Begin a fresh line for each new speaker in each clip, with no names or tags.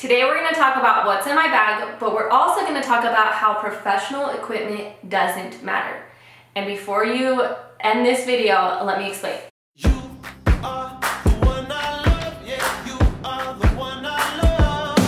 Today we're going to talk about what's in my bag, but we're also going to talk about how professional equipment doesn't matter. And before you end this video, let me explain.
You are the one I love, yeah, you are the one I love.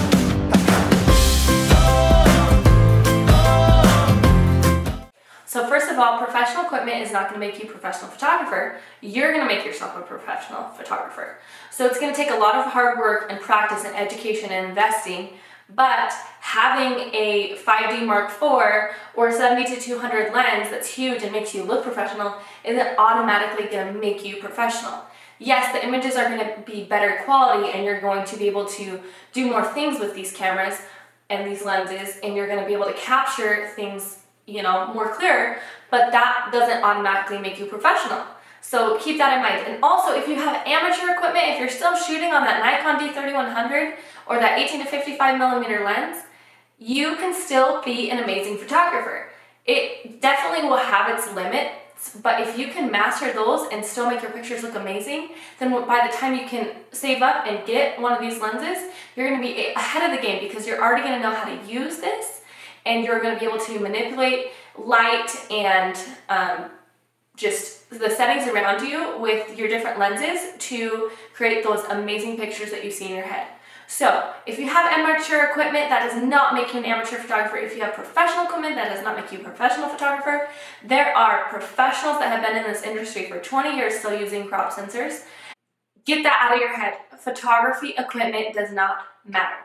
So first of all, professional equipment is not going to make you a professional photographer. You're going to make yourself a professional photographer. So it's going to take a lot of hard work and practice and education and investing, but having a 5D Mark IV or 70 to 200 lens that's huge and makes you look professional isn't automatically going to make you professional. Yes, the images are going to be better quality and you're going to be able to do more things with these cameras and these lenses, and you're going to be able to capture things, you know, more clear, but that doesn't automatically make you professional. So keep that in mind. And also, if you have amateur equipment, if you're still shooting on that Nikon D3100 or that 18 to 55 millimeter lens, you can still be an amazing photographer. It definitely will have its limits, but if you can master those and still make your pictures look amazing, then by the time you can save up and get one of these lenses, you're going to be ahead of the game because you're already going to know how to use this, and you're going to be able to manipulate light and just the settings around you with your different lenses to create those amazing pictures that you see in your head. So if you have amateur equipment, that does not make you an amateur photographer. If you have professional equipment, that does not make you a professional photographer. There are professionals that have been in this industry for 20 years still using crop sensors. Get that out of your head. Photography equipment does not matter.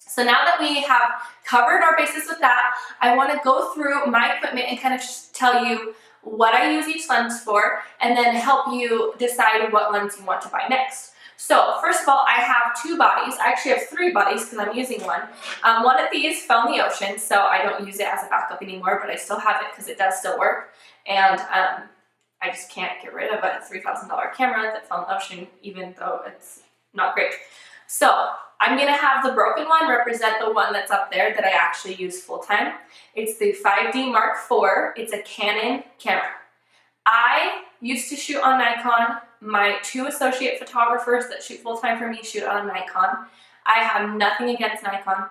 So now that we have covered our bases with that, I want to go through my equipment and kind of just tell you what I use each lens for, and then help you decide what lens you want to buy next. So first of all, I have two bodies. I actually have three bodies because I'm using one. One of these fell in the ocean, so I don't use it as a backup anymore, but I still have it because it does still work. And I just can't get rid of a $3,000 camera that fell in the ocean, even though it's not great. So I'm going to have the broken one represent the one that's up there that I actually use full time. It's the 5D Mark IV. It's a Canon camera. I used to shoot on Nikon. My two associate photographers that shoot full time for me shoot on Nikon. I have nothing against Nikon.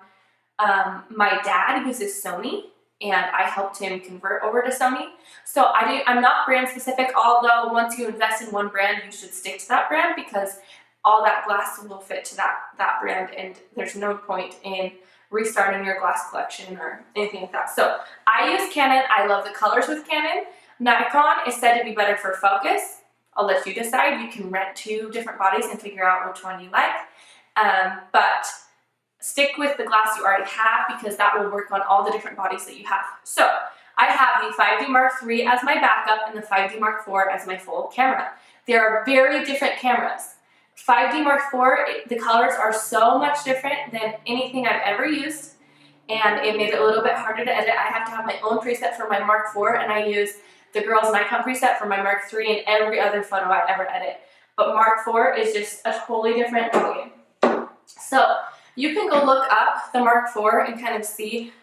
My dad uses Sony, and I helped him convert over to Sony. So I'm not brand specific, although once you invest in one brand, you should stick to that brand because all that glass will fit to that brand, and there's no point in restarting your glass collection or anything like that. So I use Canon. I love the colors with Canon. Nikon is said to be better for focus. I'll let you decide. You can rent two different bodies and figure out which one you like. But stick with the glass you already have because that will work on all the different bodies that you have. So I have the 5D Mark III as my backup and the 5D Mark IV as my full camera. They are very different cameras. 5D Mark IV, the colors are so much different than anything I've ever used, and it made it a little bit harder to edit. I have to have my own preset for my Mark IV, and I use the girls Nikon preset for my Mark III and every other photo I ever edit. But Mark IV is just a totally different ballgame. So you can go look up the Mark IV and kind of see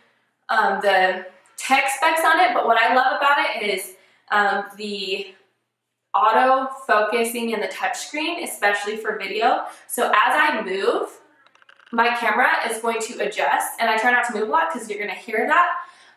the tech specs on it, but what I love about it is the auto focusing in the touchscreen, especially for video. So as I move, my camera is going to adjust, and I try not to move a lot because you're going to hear that,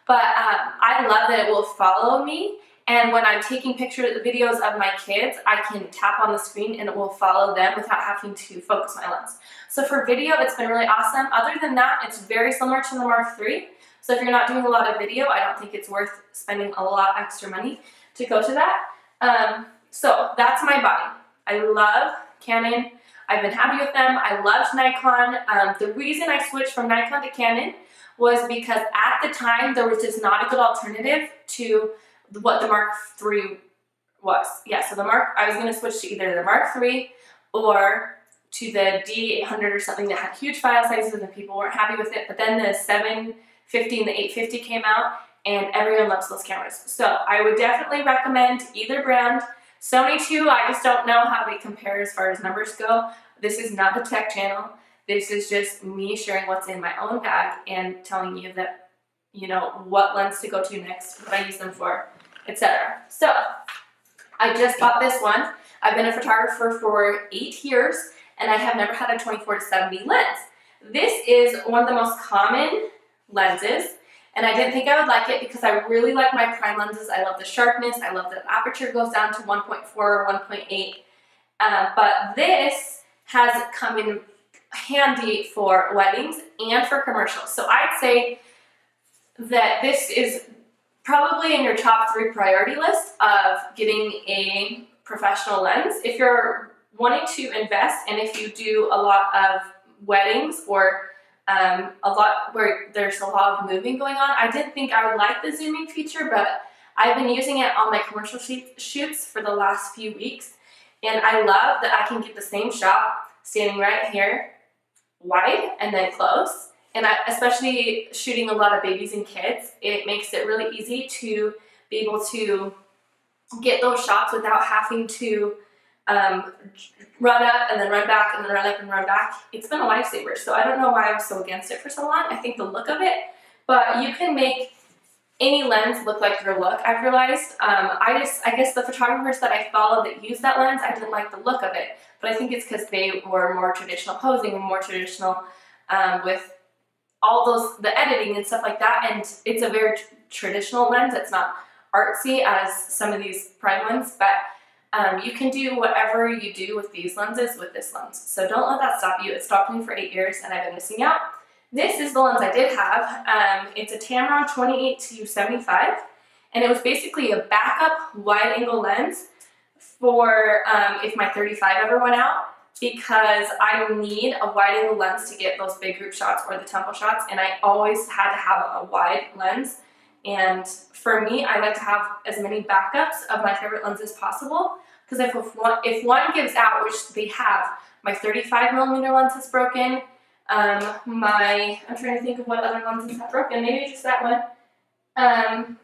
but I love that it will follow me, and when I'm taking pictures, videos of my kids, I can tap on the screen and it will follow them without having to focus my lens. So for video, it's been really awesome. Other than that, it's very similar to the Mark III. So if you're not doing a lot of video, I don't think it's worth spending a lot extra money to go to that. So that's my body. I love Canon. I've been happy with them. I loved Nikon. The reason I switched from Nikon to Canon was because at the time there was just not a good alternative to what the Mark III was. Yeah, so I was going to switch to either the Mark III or to the D800 or something that had huge file sizes and people weren't happy with it. But then the 750 and the 850 came out, and everyone loves those cameras. So I would definitely recommend either brand. Sony too, I just don't know how they compare as far as numbers go. This is not the tech channel. This is just me sharing what's in my own bag and telling you that, you know, what lens to go to next, what I use them for, etc. So I just bought this one. I've been a photographer for 8 years, and I have never had a 24 to 70 lens. This is one of the most common lenses, and I didn't think I would like it because I really like my prime lenses. I love the sharpness. I love that the aperture goes down to 1.4 or 1.8. But this has come in handy for weddings and for commercials. So I'd say that this is probably in your top 3 priority list of getting a professional lens. If you're wanting to invest and if you do a lot of weddings or a lot where there's a lot of moving going on, I didn't think I would like the zooming feature, but I've been using it on my commercial shoots for the last few weeks, and I love that I can get the same shot standing right here, wide and then close. And especially shooting a lot of babies and kids, it makes it really easy to be able to get those shots without having to run up and then run back and then run up and run back. It's been a lifesaver. So I don't know why I was so against it for so long. I think the look of it, but you can make any lens look like your look, I've realized. I guess the photographers that I followed that used that lens, I didn't like the look of it, but I think it's because they were more traditional posing and more traditional with all the editing and stuff like that, and it's a very traditional lens. It's not artsy as some of these prime ones, but you can do whatever you do with these lenses with this lens. So don't let that stop you. It stopped me for 8 years and I've been missing out. This is the lens I did have. It's a Tamron 28-75, and it was basically a backup wide angle lens for if my 35 ever went out, because I need a wide angle lens to get those big group shots or the temple shots, and I always had to have a wide lens. And for me, I like to have as many backups of my favorite lenses possible, because if one gives out, which they have, my 35mm lens is broken, I'm trying to think of what other lenses have broken, maybe just that one.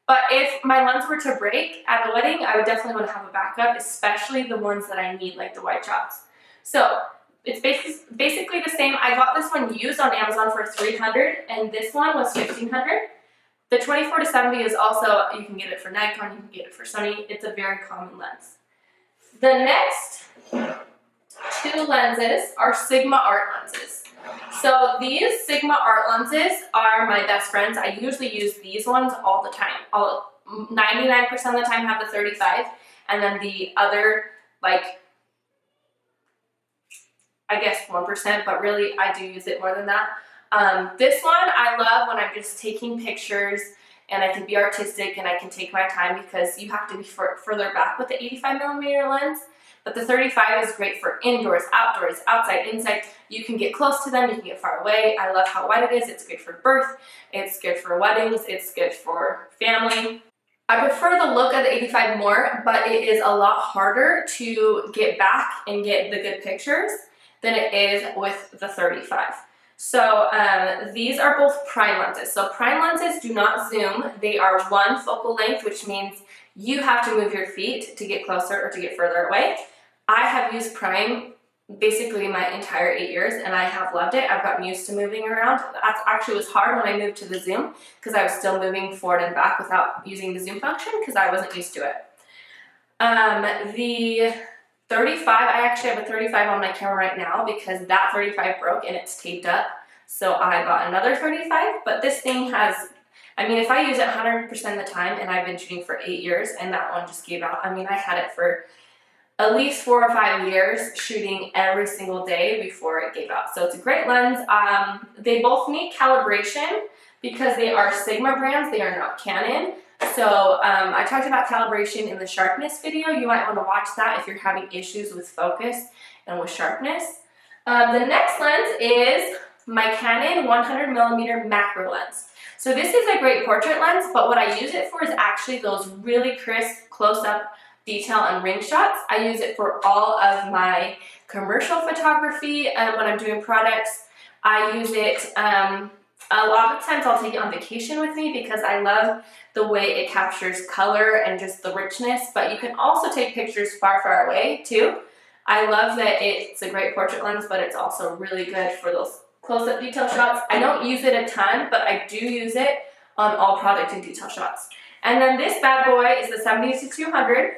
But if my lens were to break at a wedding, I would definitely want to have a backup, especially the ones that I need, like the wide shots. So it's basically the same. I got this one used on Amazon for $300, and this one was $1,500. The 24-70 is also, you can get it for Nikon, you can get it for Sony. It's a very common lens. The next 2 lenses are Sigma art lenses. So these Sigma art lenses are my best friends. I usually use these ones all the time. 99% of the time have the 35, and then the other, like, I guess 1%, but really I do use it more than that. This one I love when I'm just taking pictures and I can be artistic and I can take my time, because you have to be further back with the 85mm lens. But the 35 is great for indoors, outdoors, outside, inside. You can get close to them, you can get far away. I love how wide it is. It's good for birth, it's good for weddings, it's good for family. I prefer the look of the 85 more, but it is a lot harder to get back and get the good pictures than it is with the 35. So these are both prime lenses. So prime lenses do not zoom. They are one focal length, which means you have to move your feet to get closer or to get further away. I have used prime basically my entire 8 years, and I have loved it. I've gotten used to moving around. That actually was hard when I moved to the zoom, because I was still moving forward and back without using the zoom function, because I wasn't used to it. The 35, I actually have a 35 on my camera right now because that 35 broke and it's taped up. So I got another 35, but this thing has, I mean, if I use it 100% of the time, and I've been shooting for 8 years and that one just gave out. I mean, I had it for at least 4 or 5 years shooting every single day before it gave out. So it's a great lens. They both need calibration because they are Sigma brands. They are not Canon. So I talked about calibration in the sharpness video. You might want to watch that if you're having issues with focus and with sharpness. The next lens is my Canon 100mm macro lens. So this is a great portrait lens, but what I use it for is actually those really crisp close-up detail and ring shots. I use it for all of my commercial photography when I'm doing products. I use it a lot of times. I'll take it on vacation with me because I love the way it captures color and just the richness, but you can also take pictures far, far away too. I love that it's a great portrait lens, but it's also really good for those close-up detail shots. I don't use it a ton, but I do use it on all product and detail shots. And then this bad boy is the 70-200,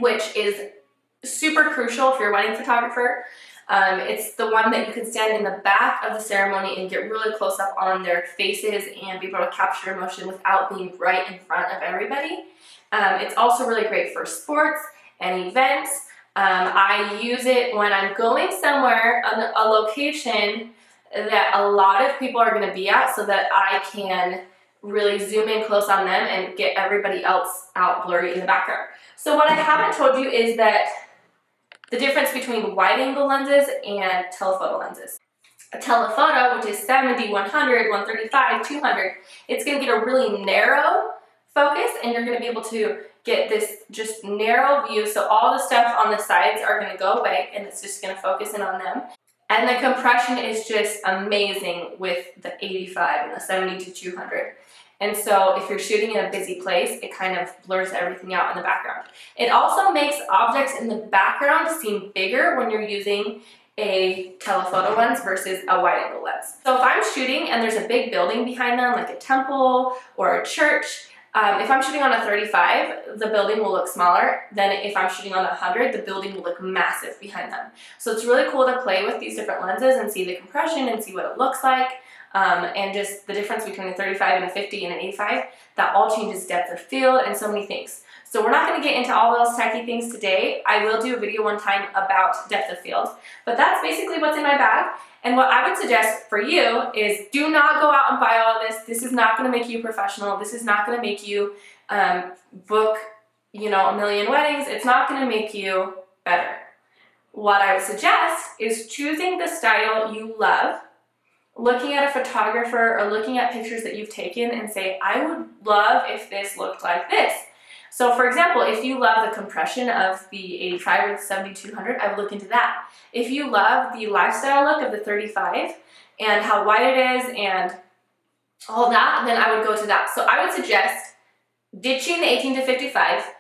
which is super crucial if you're a wedding photographer. It's the one that you can stand in the back of the ceremony and get really close up on their faces and be able to capture emotion without being right in front of everybody. It's also really great for sports and events. I use it when I'm going somewhere on a location that a lot of people are going to be at, so that I can really zoom in close on them and get everybody else out blurry in the background. So what I haven't told you is that the difference between wide angle lenses and telephoto lenses. A telephoto, which is 70, 100, 135, 200, it's going to get a really narrow focus, and you're going to be able to get this just narrow view. So all the stuff on the sides are going to go away, and it's just going to focus in on them. And the compression is just amazing with the 85 and the 70 to 200. And so if you're shooting in a busy place, it kind of blurs everything out in the background. It also makes objects in the background seem bigger when you're using a telephoto lens versus a wide angle lens. So if I'm shooting and there's a big building behind them, like a temple or a church, if I'm shooting on a 35, the building will look smaller than if I'm shooting on a 100, the building will look massive behind them. So it's really cool to play with these different lenses and see the compression and see what it looks like. And just the difference between a 35 and a 50 and an 85, that all changes depth of field and so many things. So we're not going to get into all those techie things today. I will do a video one time about depth of field, but that's basically what's in my bag. And what I would suggest for you is do not go out and buy all of this. This is not going to make you professional. This is not going to make you book, a million weddings. It's not going to make you better. What I would suggest is choosing the style you love, looking at a photographer or looking at pictures that you've taken and say, I would love if this looked like this. So for example, if you love the compression of the 85 or the 7200, I would look into that. If you love the lifestyle look of the 35 and how wide it is and all that, then I would go to that. So I would suggest ditching the 18 to 55,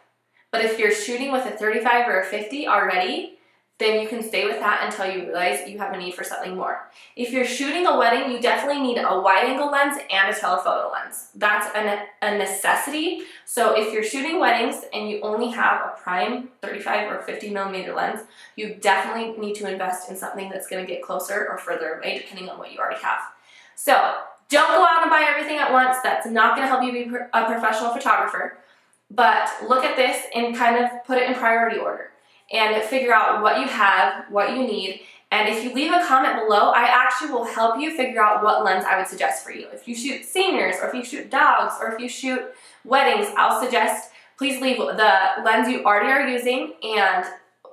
but if you're shooting with a 35 or a 50 already, then you can stay with that until you realize you have a need for something more. If you're shooting a wedding, you definitely need a wide angle lens and a telephoto lens. That's a necessity. So if you're shooting weddings and you only have a prime 35 or 50 millimeter lens, you definitely need to invest in something that's going to get closer or further away depending on what you already have. So don't go out and buy everything at once. That's not going to help you be a professional photographer. But look at this and kind of put it in priority order and figure out what you have, what you need. And if you leave a comment below, I actually will help you figure out what lens I would suggest for you. If you shoot seniors, or if you shoot dogs, or if you shoot weddings, I'll suggest please leave the lens you already are using and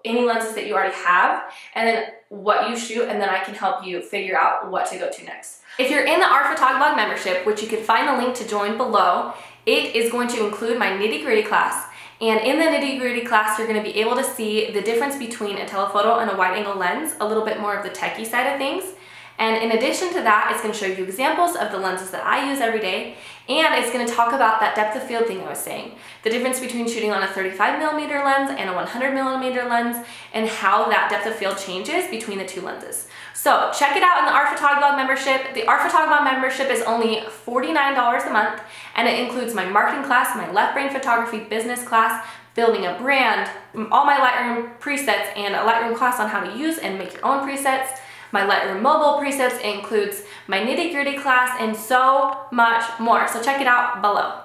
any lenses that you already have, and then what you shoot, and then I can help you figure out what to go to next. If you're in the Our Photoblog membership, which you can find the link to join below, it is going to include my nitty-gritty class. And in the nitty-gritty class, you're going to be able to see the difference between a telephoto and a wide-angle lens, a little bit more of the techie side of things. And in addition to that, it's going to show you examples of the lenses that I use every day, and it's going to talk about that depth of field thing I was saying. The difference between shooting on a 35mm lens and a 100mm lens, and how that depth of field changes between the two lenses. So check it out in the Our Photoblog membership. The Our Photoblog membership is only $49 a month, and it includes my marketing class, my left brain photography business class, building a brand, all my Lightroom presets, and a Lightroom class on how to use and make your own presets. My Lightroom mobile presets includes my nitty-gritty class and so much more. So check it out below.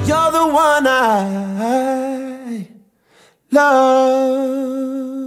You're the one I love.